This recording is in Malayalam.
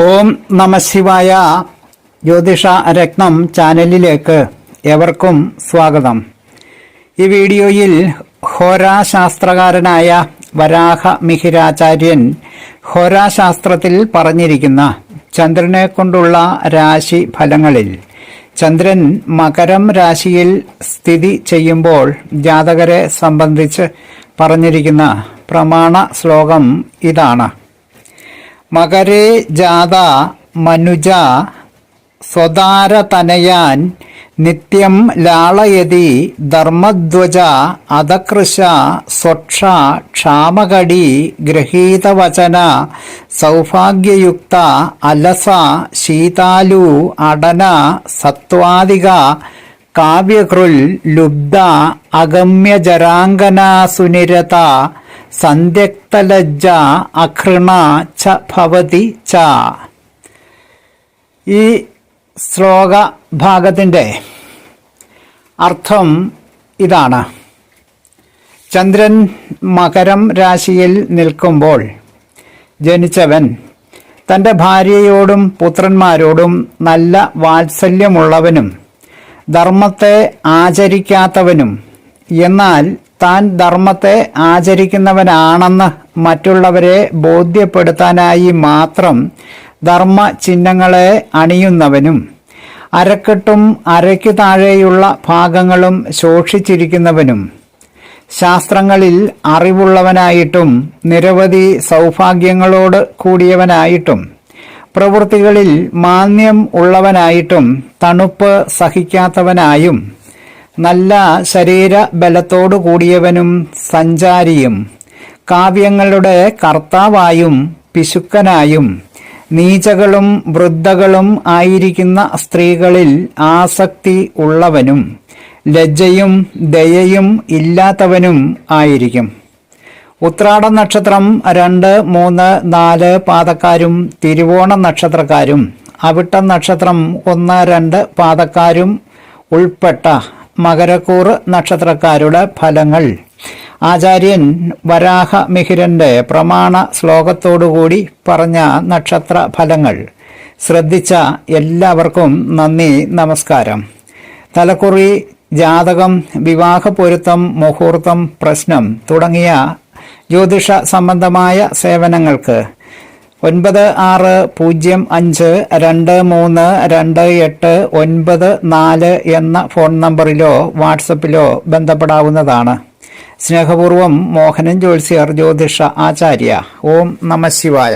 ഓം നമഃശിവായ. ജ്യോതിഷ രത്നം ചാനലിലേക്ക് ഏവർക്കും സ്വാഗതം. ഈ വീഡിയോയിൽ ഹോരാശാസ്ത്രകാരനായ വരാഹ മിഹിരാചാര്യൻ ഹോരാശാസ്ത്രത്തിൽ പറഞ്ഞിരിക്കുന്ന ചന്ദ്രനെ കൊണ്ടുള്ള രാശി ഫലങ്ങളിൽ ചന്ദ്രൻ മകരം രാശിയിൽ സ്ഥിതി ചെയ്യുമ്പോൾ ജാതകരെ സംബന്ധിച്ച് പറഞ്ഞിരിക്കുന്ന പ്രമാണ ശ്ലോകം ഇതാണ്. മകരേ ജാത മനുജ സ്വതാരതനയാൻ നിത്യം ലാളയതി ധർമ്മധ്വജ അധകൃശ സ്വക്ഷ ക്ഷാമകടി ഗൃഹീതവചന സൗഭാഗ്യയുക്ത അലസ ശീതാലു അടന സത്വാദിക കാവ്യകൃൽ ലുബ്ധ അഗമ്യജരാംഗനാ സുനിരത സന്ധ്യക്തലജ്ജ അഘൃണ ച ഭവതി ച. ഈ ശ്ലോക ഭാഗത്തിൻ്റെ അർത്ഥം ഇതാണ്. ചന്ദ്രൻ മകരം രാശിയിൽ നിൽക്കുമ്പോൾ ജനിച്ചവൻ തൻ്റെ ഭാര്യയോടും പുത്രന്മാരോടും നല്ല വാത്സല്യമുള്ളവനും ധർമ്മത്തെ ആചരിക്കാത്തവനും എന്നാൽ താൻ ധർമ്മത്തെ ആചരിക്കുന്നവനാണെന്ന് മറ്റുള്ളവരെ ബോധ്യപ്പെടുത്താനായി മാത്രം ധർമ്മ ചിഹ്നങ്ങളെ അണിയുന്നവനും അരക്കെട്ടും അരയ്ക്കു താഴെയുള്ള ഭാഗങ്ങളും ശോഷിച്ചിരിക്കുന്നവനും ശാസ്ത്രങ്ങളിൽ അറിവുള്ളവനായിട്ടും നിരവധി സൗഭാഗ്യങ്ങളോട് കൂടിയവനായിട്ടും പ്രവൃത്തികളിൽ മാന്യം ഉള്ളവനായിട്ടും തണുപ്പ് സഹിക്കാത്തവനായും നല്ല ശരീര ബലത്തോടു കൂടിയവനും സഞ്ചാരിയും കാവ്യങ്ങളുടെ കർത്താവായും പിശുക്കനായും നീചകളും വൃദ്ധകളും ആയിരിക്കുന്ന സ്ത്രീകളിൽ ആസക്തി ഉള്ളവനും ലജ്ജയും ദയയും ഇല്ലാത്തവനും ആയിരിക്കും. ഉത്രാട നക്ഷത്രം 2, 3, 4 പാദക്കാരും തിരുവോണ നക്ഷത്രക്കാരും അവിട്ടം നക്ഷത്രം 1, 2 പാദക്കാരും ഉൾപ്പെട്ട മകരക്കൂറ് നക്ഷത്രക്കാരുടെ ഫലങ്ങൾ ആചാര്യൻ വരാഹ മിഹിരന്റെ പ്രമാണ ശ്ലോകത്തോടുകൂടി പറഞ്ഞ നക്ഷത്ര ഫലങ്ങൾ ശ്രദ്ധിച്ച എല്ലാവർക്കും നന്ദി, നമസ്കാരം. തലക്കുറി, ജാതകം, വിവാഹ പൊരുത്തം, മുഹൂർത്തം, പ്രശ്നം തുടങ്ങിയ ജ്യോതിഷ സംബന്ധമായ സേവനങ്ങൾക്ക് 9605232894 എന്ന ഫോൺ നമ്പറിലോ വാട്സപ്പിലോ ബന്ധപ്പെടാവുന്നതാണ്. സ്നേഹപൂർവം മോഹനൻ ജ്യോത്സ്യർ, ജ്യോതിഷ ആചാര്യ. ഓം നമഃശിവായ.